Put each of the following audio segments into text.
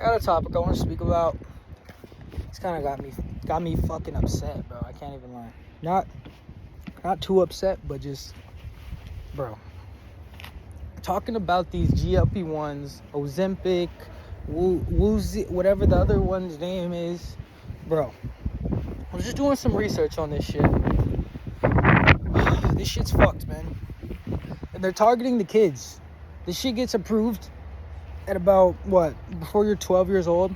got a topic I want to speak about. It's kind of got me fucking upset, bro. I can't even lie. Not too upset, but just, bro. Talking about these GLP-1s, OZEMPIC, whatever the other one's name is, bro. I was just doing some research on this shit. This shit's fucked, man. And they're targeting the kids. This shit gets approved at about, before you're 12 years old.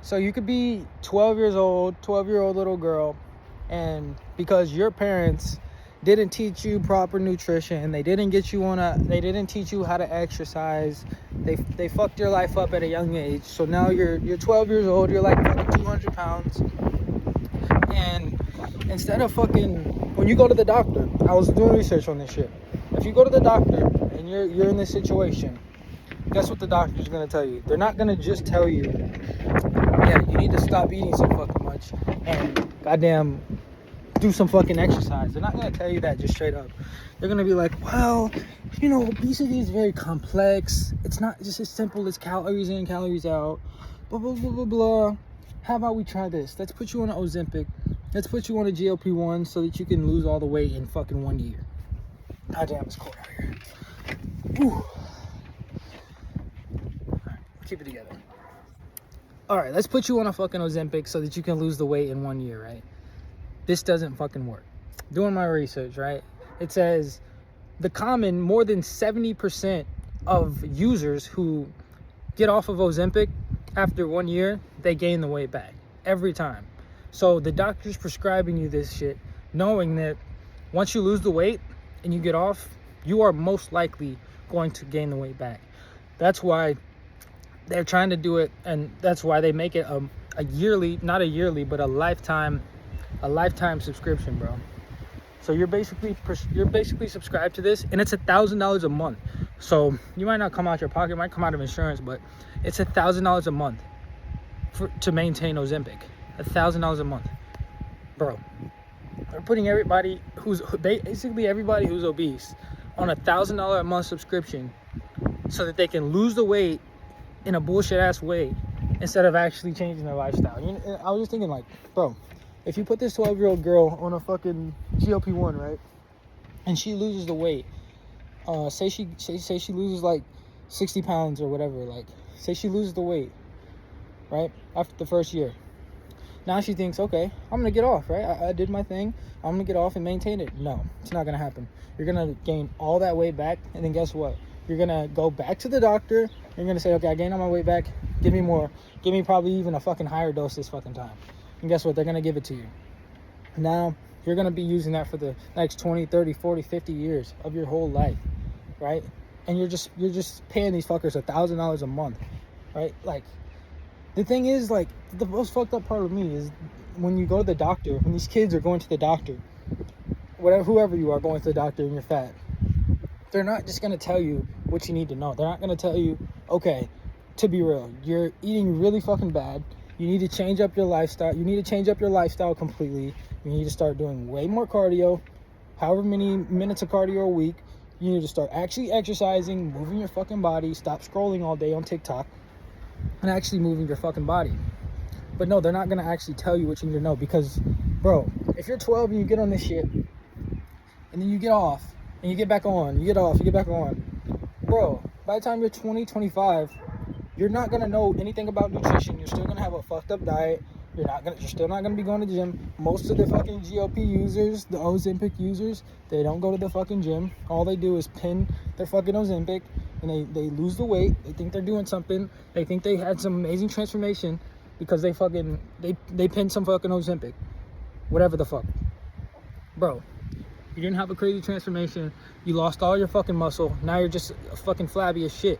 So you could be 12-year-old little girl, and because your parents didn't teach you proper nutrition, they didn't teach you how to exercise, they fucked your life up at a young age. So now you're 12 years old, you're like fucking 200 pounds. And instead of when you go to the doctor, I was doing research on this shit. If you go to the doctor and you're in this situation, guess what the doctor's gonna tell you? They're not gonna just tell you, yeah, you need to stop eating so fucking much and goddamn do some fucking exercise. They're not gonna tell you that just straight up. They're gonna be like, well, obesity is very complex. It's not just as simple as calories in, calories out, blah, blah, blah, blah, blah. How about we try this? Let's put you on an OZEMPIC. Let's put you on a GLP-1 so that you can lose all the weight in fucking 1 year. Goddamn, it's cold out here. Whew. Keep it together. All right, let's put you on a fucking OZEMPIC so that you can lose the weight in 1 year, right? This doesn't fucking work. Doing my research, right? It says more than 70% of users who get off of OZEMPIC after 1 year, they gain the weight back every time. So the doctor's prescribing you this shit, knowing that once you lose the weight and you get off, you are most likely going to gain the weight back. That's why they're trying to do it, and that's why they make it a yearly, not a yearly, but a lifetime subscription, bro. So you're basically subscribed to this, and it's $1,000 a month. So you might not come out your pocket, it might come out of insurance, but it's $1,000 a month to maintain OZEMPIC. $1,000 a month, bro. They're putting everybody who's obese on $1,000 a month subscription so that they can lose the weight in a bullshit ass way instead of actually changing their lifestyle. I was just thinking, like, bro, if you put this 12-year-old girl on a fucking GLP-1, right, and she loses the weight, say she loses like 60 pounds or whatever, like, say she loses the weight, right, after the first year. Now she thinks, okay, I'm gonna get off, right? I did my thing, I'm gonna get off and maintain it. No, it's not gonna happen. You're gonna gain all that weight back, and then guess what? You're gonna go back to the doctor. You're gonna say, okay, I gained all my weight back. Give me more. Give me probably even a fucking higher dose this fucking time. And guess what? They're gonna give it to you. Now, you're gonna be using that for the next 20, 30, 40, 50 years of your whole life, right? And you're just paying these fuckers $1,000 a month, right? Like, the thing is, like, the most fucked up part of me is when you go to the doctor, when these kids are going to the doctor, whoever you are going to the doctor and you're fat, they're not just going to tell you what you need to know. They're not going to tell you, okay, to be real, you're eating really fucking bad. You need to change up your lifestyle. You need to change up your lifestyle completely. You need to start doing way more cardio, however many minutes of cardio a week. You need to start actually exercising, moving your fucking body, stop scrolling all day on TikTok, and actually moving your fucking body. But no, they're not going to actually tell you what you need to know, because, bro, if you're 12 and you get on this shit, and then you get off, and you get back on, you get off, you get back on, bro, by the time you're 20, 25, you're not going to know anything about nutrition. You're still going to have a fucked up diet. You're still not going to be going to the gym. Most of the fucking GLP users, the Ozempic users, they don't go to the fucking gym. All they do is pin their fucking Ozempic, and they lose the weight. They think they're doing something. They think they had some amazing transformation because they pinned some fucking Ozempic. Whatever the fuck. Bro, you didn't have a crazy transformation. You lost all your fucking muscle. Now you're just fucking flabby as shit.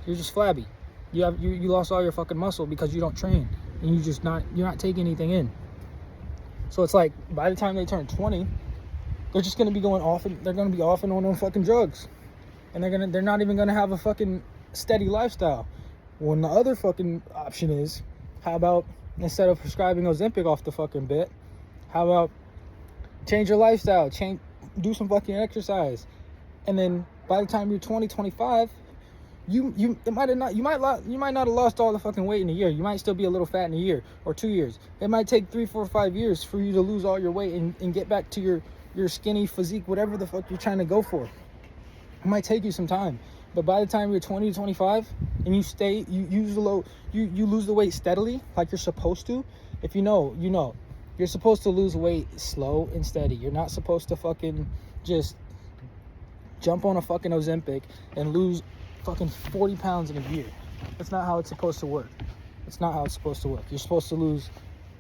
You're just flabby. You lost all your fucking muscle because you don't train, and you're not taking anything in. So it's like, by the time they turn 20, they're just gonna be going off, and they're gonna be off and on fucking drugs, and they're not even gonna have a fucking steady lifestyle. When the other fucking option is, how about instead of prescribing Ozempic off the fucking bit, how about change your lifestyle, do some fucking exercise, and then by the time you're 20, 25, it might have not, you might not have lost all the fucking weight in a year. You might still be a little fat in a year or 2 years. It might take 3, 4, 5 years for you to lose all your weight and get back to your skinny physique, whatever the fuck you're trying to go for. It might take you some time, but by the time you're 20 to 25 and you lose the weight steadily like you're supposed to. If you know, you're supposed to lose weight slow and steady. You're not supposed to fucking just jump on a fucking Ozempic and lose fucking 40 pounds in a year. That's not how it's supposed to work. It's not how it's supposed to work. You're supposed to lose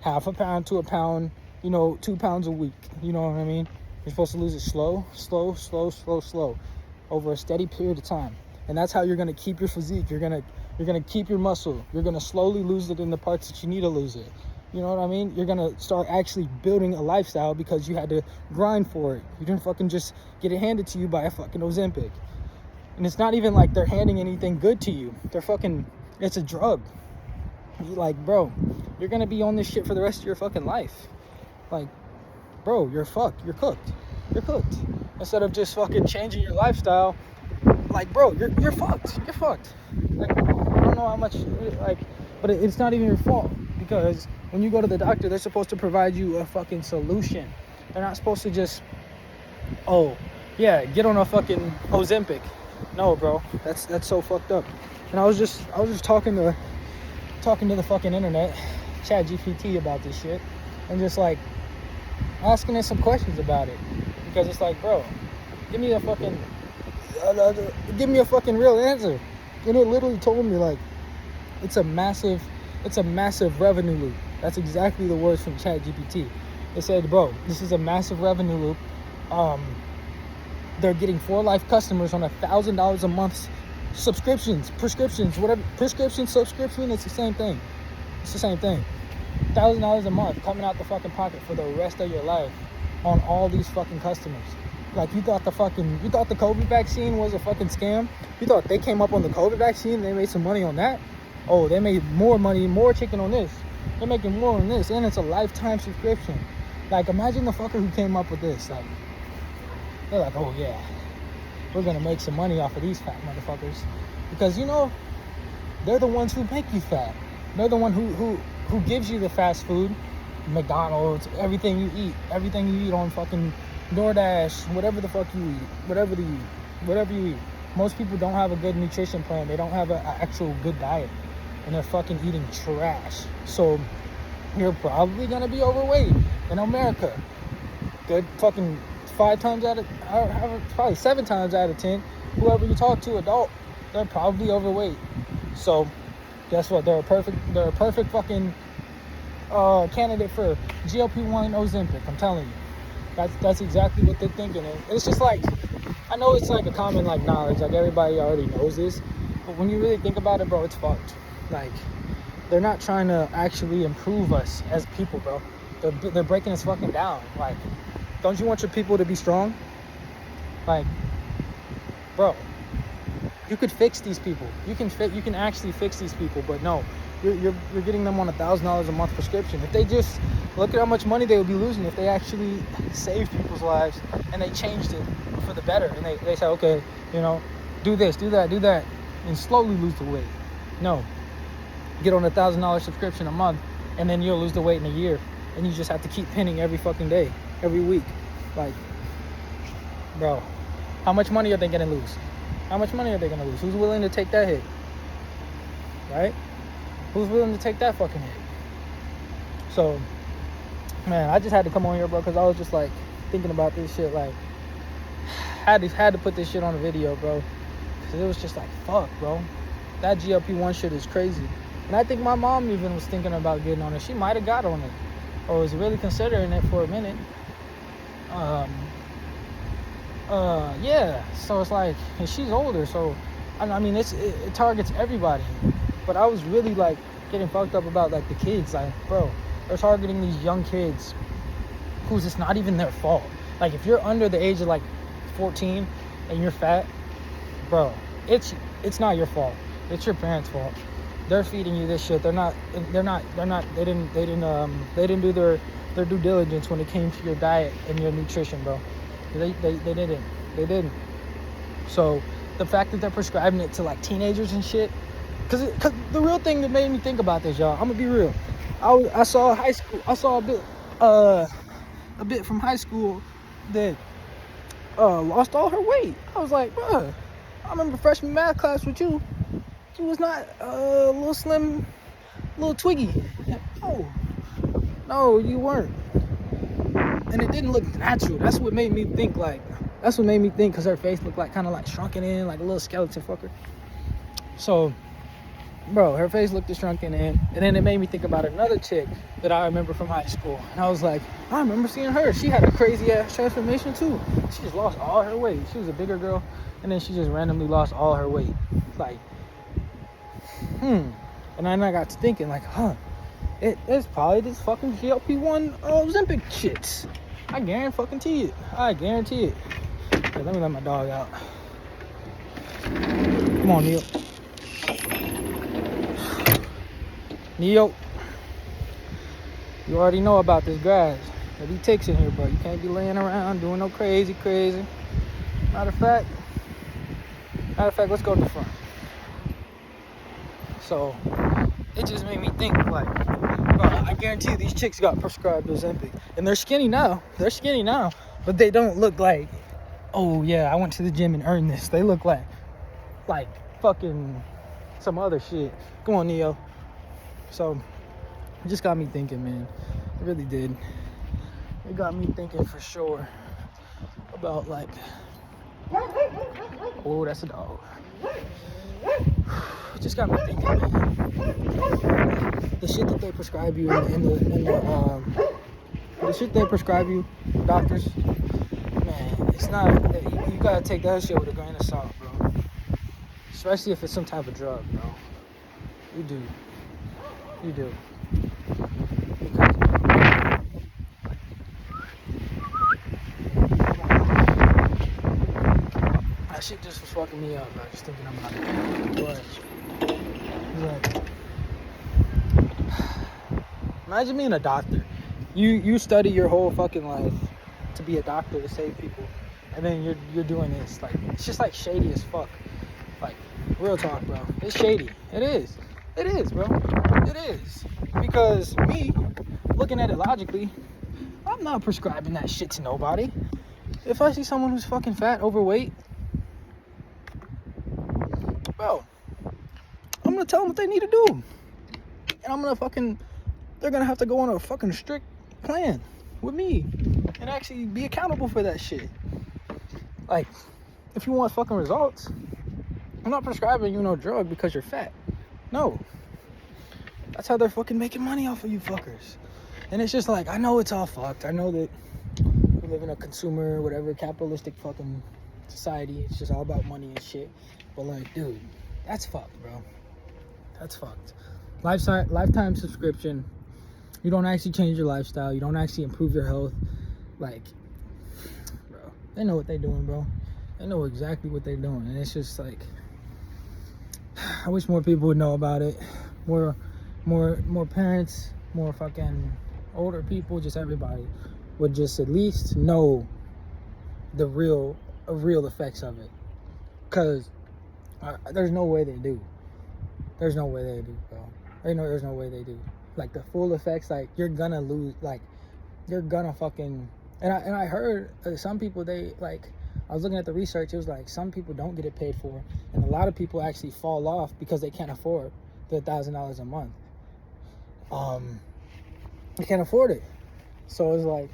half a pound to a pound, 2 pounds a week. You know what I mean? You're supposed to lose it slow over a steady period of time. And that's how you're going to keep your physique. You're going to keep your muscle. You're going to slowly lose it in the parts that you need to lose it. You know what I mean? You're going to start actually building a lifestyle because you had to grind for it. You didn't fucking just get it handed to you by a fucking Ozempic. And it's not even like they're handing anything good to you. It's a drug. You're like, bro, you're going to be on this shit for the rest of your fucking life. Like, bro, you're fucked. You're cooked. You're cooked. Instead of just fucking changing your lifestyle, like, bro, you're fucked. You're fucked. Like, I don't know how much, but it's not even your fault. Because when you go to the doctor, they're supposed to provide you a fucking solution. They're not supposed to just, oh, yeah, get on a fucking Ozempic. No, bro, that's so fucked up. And I was just talking to the fucking internet, Chat GPT, about this shit, and just like asking it some questions about it, because it's like, bro, give me a fucking real answer. And it literally told me, like, it's a massive revenue loop. That's exactly the words from ChatGPT. It said, bro, this is a massive revenue loop. They're getting for life customers on $1,000 a month prescriptions, whatever. Prescription, subscription, it's the same thing. $1,000 a month coming out the fucking pocket for the rest of your life on all these fucking customers. Like, you thought the COVID vaccine was a fucking scam? You thought they came up on the COVID vaccine and they made some money on that? Oh, they made more money, more chicken on this. They're making more on this, and it's a lifetime subscription. Like, imagine the fucker who came up with this. Like, they're like, oh yeah, we're gonna make some money off of these fat motherfuckers, because they're the ones who make you fat. They're the one who gives you the fast food, McDonald's, everything you eat on fucking DoorDash, whatever the fuck you eat, whatever you eat. Most people don't have a good nutrition plan. They don't have an actual good diet, and they're fucking eating trash. So you're probably gonna be overweight in America. Good fucking 5 times out of, probably 7 times out of 10, whoever you talk to, adult, they're probably overweight. So guess what? They're a perfect fucking candidate for GLP-1 Ozempic. I'm telling you, that's exactly what they're thinking. And it's just like, I know it's like a common like knowledge, like everybody already knows this, but when you really think about it, bro, it's fucked. Like, they're not trying to actually improve us as people, bro. They're breaking us fucking down. Like, don't you want your people to be strong? Like, bro, you could fix these people. You can actually fix these people, but no, you're getting them on $1,000 a month prescription. If they just look at how much money they would be losing if they actually saved people's lives and they changed it for the better, and they say, okay, do this, do that, and slowly lose the weight. No, get on a $1,000 subscription a month, and then you'll lose the weight in a year, and you just have to keep pinning every fucking day, every week. Like, bro, how much money are they gonna lose? Who's willing to take that hit? Right? Who's willing to take that fucking hit? So, man, I just had to come on here, bro, because I was just like thinking about this shit. Like, had to put this shit on a video, bro, because it was just like, fuck, bro, that GLP-1 shit is crazy. And I think my mom even was thinking about getting on it. She might have got on it, or was really considering it for a minute. Yeah, so it's like, and she's older, so I mean, it targets everybody. But I was really like getting fucked up about like the kids. Like, bro, they're targeting these young kids who's it's not even their fault. Like, if you're under the age of like 14 and you're fat, bro, it's not your fault. It's your parents' fault. They're feeding you this shit. They didn't do their due diligence when it came to your diet and your nutrition, bro. They didn't. So the fact that they're prescribing it to like teenagers and shit. Cause the real thing that made me think about this, y'all, I'm gonna be real. I saw a bit from high school that lost all her weight. I was like, bruh, I remember freshman math class with you. You was not a little slim, little twiggy. No, you weren't. And it didn't look natural. That's what made me think because her face looked like kind of like shrunken in, like a little skeleton fucker. So, bro, her face looked shrunken in. And then it made me think about another chick that I remember from high school. And I was like, I remember seeing her. She had a crazy ass transformation too. She just lost all her weight. She was a bigger girl. And then she just randomly lost all her weight. Like, And then I got to thinking, like, it's probably this fucking GLP-1 OZEMPIC shits. I guarantee it. Okay, let me let my dog out. Come on, Neo. Neo. You already know about this grass. There'll be ticks in here, bro. You can't be laying around doing no crazy. Matter of fact, let's go to the front. So, it just made me think, like, bro, I guarantee these chicks got prescribed Ozempic. And they're skinny now. But they don't look like, oh, yeah, I went to the gym and earned this. They look like fucking some other shit. Come on, Neo. So, it just got me thinking, man. It really did. It got me thinking for sure about, like, oh, that's a dog. It just got me thinking, man. The shit that they prescribe you the shit they prescribe you, doctors, man, it's not, you gotta take that shit with a grain of salt, bro. Especially if it's some type of drug, bro. You do. Because that shit just was fucking me up, bro. Just thinking about it. But, imagine being a doctor. You study your whole fucking life to be a doctor to save people, and then you're doing this. Like, it's just like shady as fuck. Like, real talk, bro. It's shady. It is, bro. It is. Because me, looking at it logically, I'm not prescribing that shit to nobody. If I see someone who's fucking fat, overweight, bro, I'm gonna tell them what they need to do. And they're gonna have to go on a fucking strict plan with me and actually be accountable for that shit. Like, if you want fucking results, I'm not prescribing you no drug because you're fat. No. That's how they're fucking making money off of you fuckers. And it's just like, I know it's all fucked. I know that we live in a consumer, whatever, capitalistic fucking society. It's just all about money and shit. But like, dude, that's fucked, bro. That's fucked. Lifetime subscription. You don't actually change your lifestyle. You don't actually improve your health. Like, bro, they know what they're doing, bro. They know exactly what they're doing. And it's just like, I wish more people would know about it. More parents, more fucking older people, just everybody would just at least know the real effects of it. Because there's no way they do. There's no way they do, bro. There's no way they do. Like, the full effects, like, you're gonna lose, like, you're gonna fucking, and I heard some people, they, like, I was looking at the research, it was like, some people don't get it paid for, and a lot of people actually fall off because they can't afford the $1,000 a month. They can't afford it. So it's like,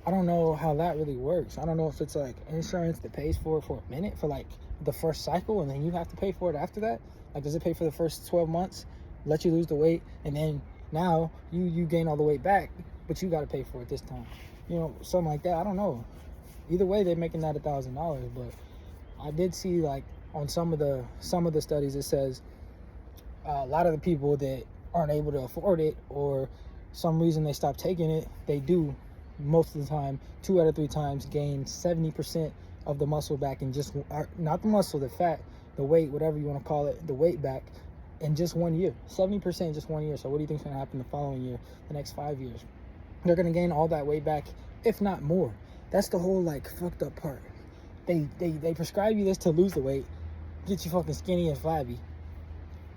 I don't know how that really works. I don't know if it's like insurance that pays for it for a minute, for like the first cycle, and then you have to pay for it after that. Like, does it pay for the first 12 months, let you lose the weight, and then now you gain all the weight back, but you got to pay for it this time, you know, something like that. I don't know. Either way, they're making that $1,000. But I did see, like, on some of the studies, it says a lot of the people that aren't able to afford it, or some reason they stop taking it, they do most of the time, 2 out of 3 times, gain 70% of the muscle back in just, not the muscle, the fat, the weight, whatever you want to call it, the weight back in just 1 year. 70% in just 1 year. So what do you think is going to happen the following year, the next 5 years? They're going to gain all that weight back, if not more. That's the whole, like, fucked up part. They prescribe you this to lose the weight, get you fucking skinny and flabby,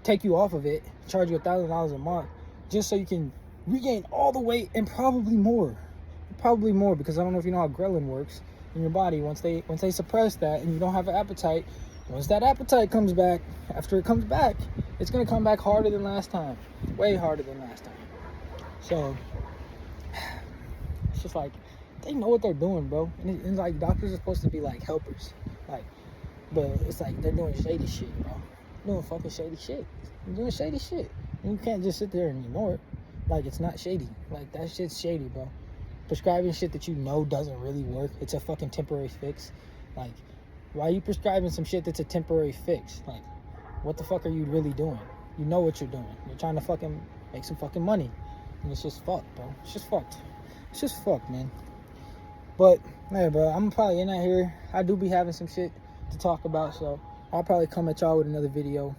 take you off of it, charge you $1,000 a month, just so you can regain all the weight and probably more, because I don't know if you know how ghrelin works in your body. Once they suppress that and you don't have an appetite, once that appetite comes back, after it comes back, it's gonna come back harder than last time, way harder than last time. So it's just like, they know what they're doing, bro. And like, doctors are supposed to be like helpers, like, but it's like they're doing shady shit, bro. Doing fucking shady shit. You're doing shady shit. And you can't just sit there and ignore it. Like, it's not shady. Like, that shit's shady, bro. Prescribing shit that you know doesn't really work. It's a fucking temporary fix. Like, why are you prescribing some shit that's a temporary fix? Like, what the fuck are you really doing? You know what you're doing. You're trying to fucking make some fucking money. And it's just fucked, bro. It's just fucked. It's just fucked, man. But, yeah, bro, I'm probably in that here. I do be having some shit to talk about, so I'll probably come at y'all with another video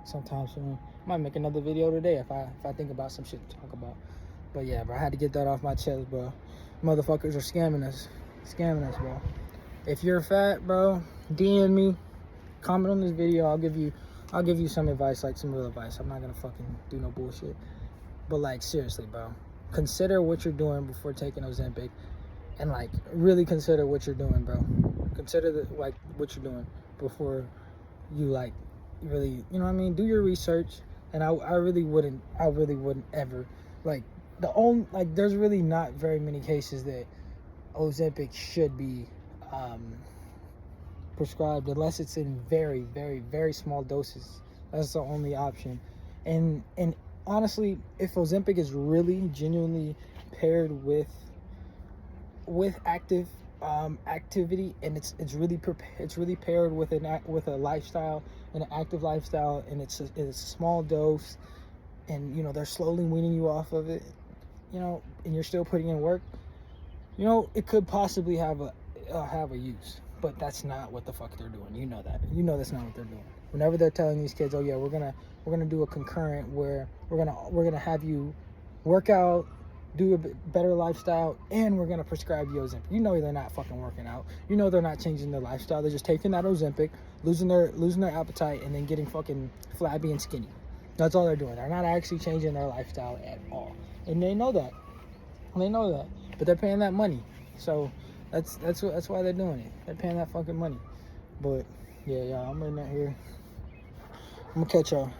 sometime soon. I might make another video today if I think about some shit to talk about. But yeah, bro, I had to get that off my chest, bro. Motherfuckers are scamming us, bro. If you're fat, bro, DM me, comment on this video. I'll give you some advice, like some real advice. I'm not gonna fucking do no bullshit. But like, seriously, bro, consider what you're doing before taking Ozempic, and like, really consider what you're doing, bro. Consider what you're doing before you, like, really, you know what I mean? Do your research. And I really wouldn't ever, like, there's really not very many cases that Ozempic should be prescribed unless it's in very, very, very small doses. That's the only option. And honestly, if Ozempic is really genuinely paired with activity, and it's really paired with a lifestyle, an active lifestyle, and it's a small dose, and you know they're slowly weaning you off of it, you know, and you're still putting in work, you know, it could possibly have a use. But that's not what the fuck they're doing. You know that. You know that's not what they're doing. Whenever they're telling these kids, oh yeah, we're gonna do a concurrent where we're gonna have you work out, do a better lifestyle, and we're gonna prescribe you Ozempic. You know they're not fucking working out. You know they're not changing their lifestyle. They're just taking that Ozempic, losing their appetite, and then getting fucking flabby and skinny. That's all they're doing. They're not actually changing their lifestyle at all, and they know that. But they're paying that money, so that's why they're doing it. They're paying that fucking money. But yeah, I'm in that here. I'm gonna catch y'all.